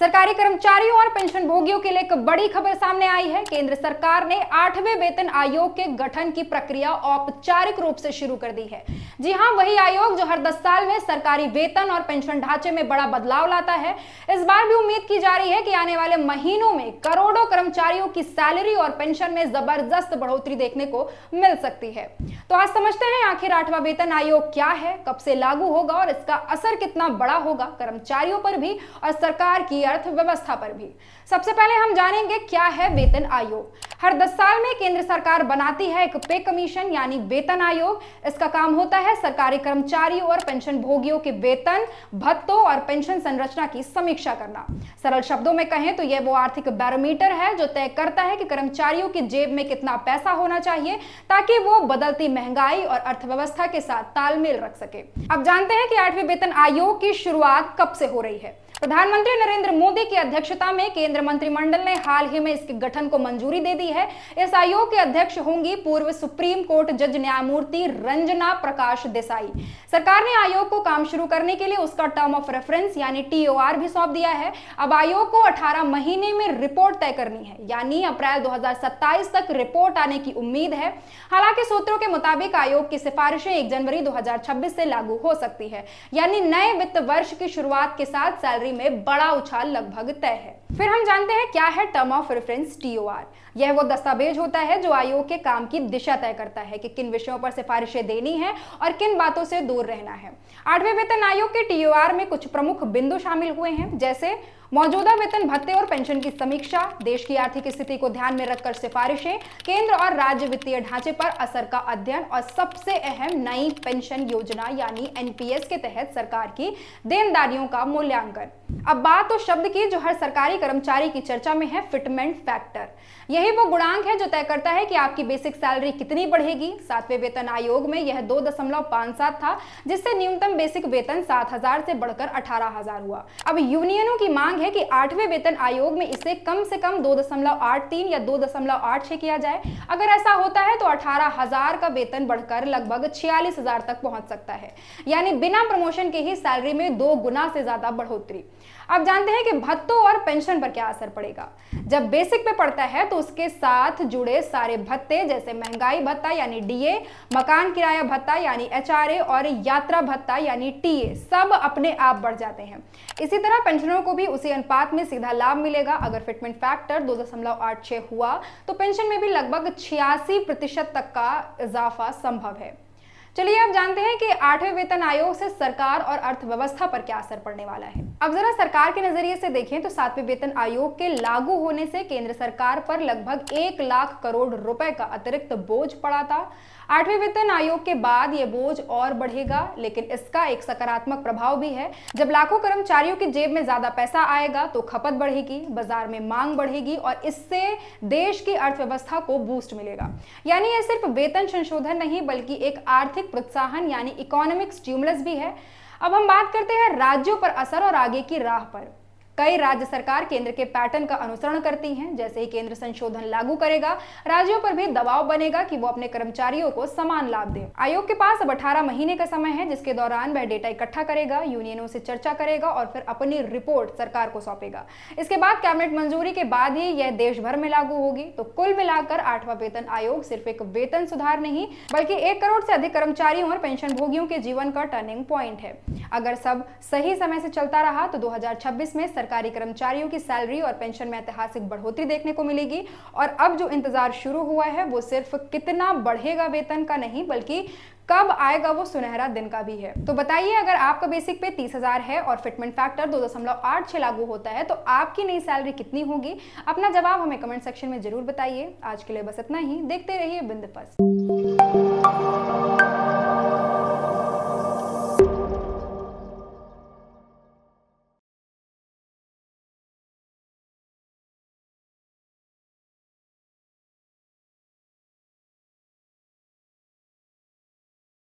सरकारी कर्मचारियों और पेंशन भोगियों के लिए एक बड़ी खबर सामने आई है। केंद्र सरकार ने 8वें वेतन आयोग के गठन की प्रक्रिया औपचारिक रूप से शुरू कर दी है। जी हां, वही आयोग जो हर 10 साल में सरकारी वेतन और पेंशन ढांचे में बड़ा बदलाव लाता है। इस बार भी उम्मीद की जा रही है कि आने वाले महीनों में करोड़ों कर्मचारियों की सैलरी और पेंशन में जबरदस्त बढ़ोतरी देखने को मिल सकती है। तो आज समझते हैं आखिर 8वां वेतन आयोग क्या है, कब से लागू होगा और इसका असर कितना बड़ा होगा कर्मचारियों पर भी और सरकार की अर्थव्यवस्था पर भी। सबसे पहले हम जानेंगे क्या है वेतन आयोग। हर 10 साल में केंद्र सरकार बनाती है एक पे कमीशन यानी वेतन आयोग। इसका काम होता है सरकारी कर्मचारियों और पेंशन भोगियों के वेतन, भत्तों और पेंशन संरचना की समीक्षा करना। सरल शब्दों में कहें तो यह वो आर्थिक बैरोमीटर है जो तय करता है कि कर्मचारियों की जेब में कितना पैसा होना चाहिए ताकि वो बदलती महंगाई और अर्थव्यवस्था के साथ तालमेल रख सके। अब जानते हैं कि 8वें वेतन आयोग की शुरुआत कब से हो रही है। प्रधानमंत्री नरेंद्र मोदी की अध्यक्षता में केंद्र मंत्रिमंडल ने हाल ही में इसके गठन को मंजूरी दे दी है। इस आयोग के अध्यक्ष होंगी पूर्व सुप्रीम कोर्ट जज न्यायमूर्ति रंजना प्रकाश देसाई। सरकार ने आयोग को काम शुरू करने के लिए उसका टर्म ऑफ रेफरेंस यानी TOR भी सौंप दिया है। अब आयोग को 18 महीने में रिपोर्ट तय करनी है, यानी अप्रैल 2027 तक रिपोर्ट आने की उम्मीद है। हालांकि सूत्रों के मुताबिक आयोग की सिफारिशें 1 जनवरी 2026 से लागू हो सकती है, यानी नए वित्त वर्ष की शुरुआत के साथ सैलरी में बड़ा उछाल लगभग तय है। फिर हम जानते हैं क्या है टर्म ऑफ रेफरेंस TOR। यह वो दस्तावेज होता है जो आयोग के काम की दिशा तय करता है कि किन विषयों पर सिफारिशें देनी है और किन बातों से दूर रहना है। 8वें वेतन आयोग के TOR में कुछ प्रमुख बिंदु शामिल हुए हैं, जैसे मौजूदा वेतन भत्ते और पेंशन की समीक्षा, देश की आर्थिक स्थिति को ध्यान में रखकर सिफारिशें, केंद्र और राज्य वित्तीय ढांचे पर असर का अध्ययन और सबसे अहम नई पेंशन योजना यानी NPS के तहत सरकार की देनदारियों का मूल्यांकन। अब बात तो शब्द की जो हर सरकारी कर्मचारी की चर्चा में है, फिटमेंट फैक्टर। यही वो गुणांक है जो तय करता है कि आपकी बेसिक सैलरी कितनी बढ़ेगी। 7वें वेतन आयोग में यह 2.57 था, जिससे न्यूनतम बेसिक वेतन 7,000 से बढ़कर 18,000 हुआ। अब यूनियनों की मांग है कि 8वें वेतन आयोग में इसे कम से कम 2.83 या 2.86 किया जाए। अगर ऐसा होता है तो 18,000 का वेतन बढ़कर लगभग 46,000 तक पहुंच सकता है, यानी बिना प्रमोशन के ही सैलरी में 2 गुना से ज्यादा बढ़ोतरी। अब जानते हैं कि भत्तों और पेंशन पर क्या असर पड़ेगा। जब बेसिक पे पड़ता है तो उसके साथ जुड़े सारे भत्ते जैसे महंगाई भत्ता यानी DA, मकान किराया भत्ता यानी HRA और यात्रा भत्ता यानी TA सब अपने आप बढ़ जाते हैं। इसी तरह पेंशनरों को भी उसी अनुपात में सीधा लाभ मिलेगा। अगर फिटमेंट फैक्टर 2.86 हुआ तो पेंशन में भी लगभग 86% तक का इजाफा संभव है। चलिए अब जानते हैं कि 8वें वेतन आयोग से सरकार और अर्थव्यवस्था पर क्या असर पड़ने वाला है। अब जरा सरकार के नजरिए से देखें तो 7वें वेतन आयोग के लागू होने से केंद्र सरकार पर लगभग 1 लाख करोड़ रुपए का अतिरिक्त बोझ पड़ा था। 8वें वेतन आयोग के बाद यह बोझ और बढ़ेगा, लेकिन इसका एक सकारात्मक प्रभाव भी है। जब लाखों कर्मचारियों की जेब में ज्यादा पैसा आएगा तो खपत बढ़ेगी, बाजार में मांग बढ़ेगी और इससे देश की अर्थव्यवस्था को बूस्ट मिलेगा। यानी यह सिर्फ वेतन संशोधन नहीं बल्कि एक आर्थिक प्रोत्साहन यानी इकोनॉमिक स्टिमुलस भी है। अब हम बात करते हैं राज्यों पर असर और आगे की राह पर। कई राज्य सरकार केंद्र के पैटर्न का अनुसरण करती हैं। जैसे ही केंद्र संशोधन लागू करेगा, राज्यों पर भी दबाव बनेगा कि वो अपने कर्मचारियों को समान लाभ दें। आयोग के पास अब 18 महीने का समय है, जिसके दौरान वह डेटा इकट्ठा करेगा, यूनियनों से चर्चा करेगा और फिर अपनी रिपोर्ट सरकार को सौंपेगा। इसके बाद कैबिनेट मंजूरी के बाद ही यह देश भर में लागू होगी। तो कुल मिलाकर 8वां वेतन आयोग सिर्फ एक वेतन सुधार नहीं बल्कि 1 करोड़ से अधिक कर्मचारियों और पेंशन भोगियों के जीवन का टर्निंग पॉइंट है। अगर सब सही समय से चलता रहा तो 2026 में सरकारी कर्मचारियों की सैलरी और पेंशन में ऐतिहासिक बढ़ोतरी देखने को मिलेगी। और अब जो इंतजार शुरू हुआ है वो सिर्फ कितना बढ़ेगा वेतन का नहीं बल्कि कब आएगा वो सुनहरा दिन का भी है। तो बताइए, अगर आपका बेसिक पे 30,000 है और फिटमेंट फैक्टर 2.86 लागू होता है तो आपकी नई सैलरी कितनी होगी? अपना जवाब हमें कमेंट सेक्शन में जरूर बताइए। आज के लिए बस इतना ही। देखते रहिए बिंदु पर।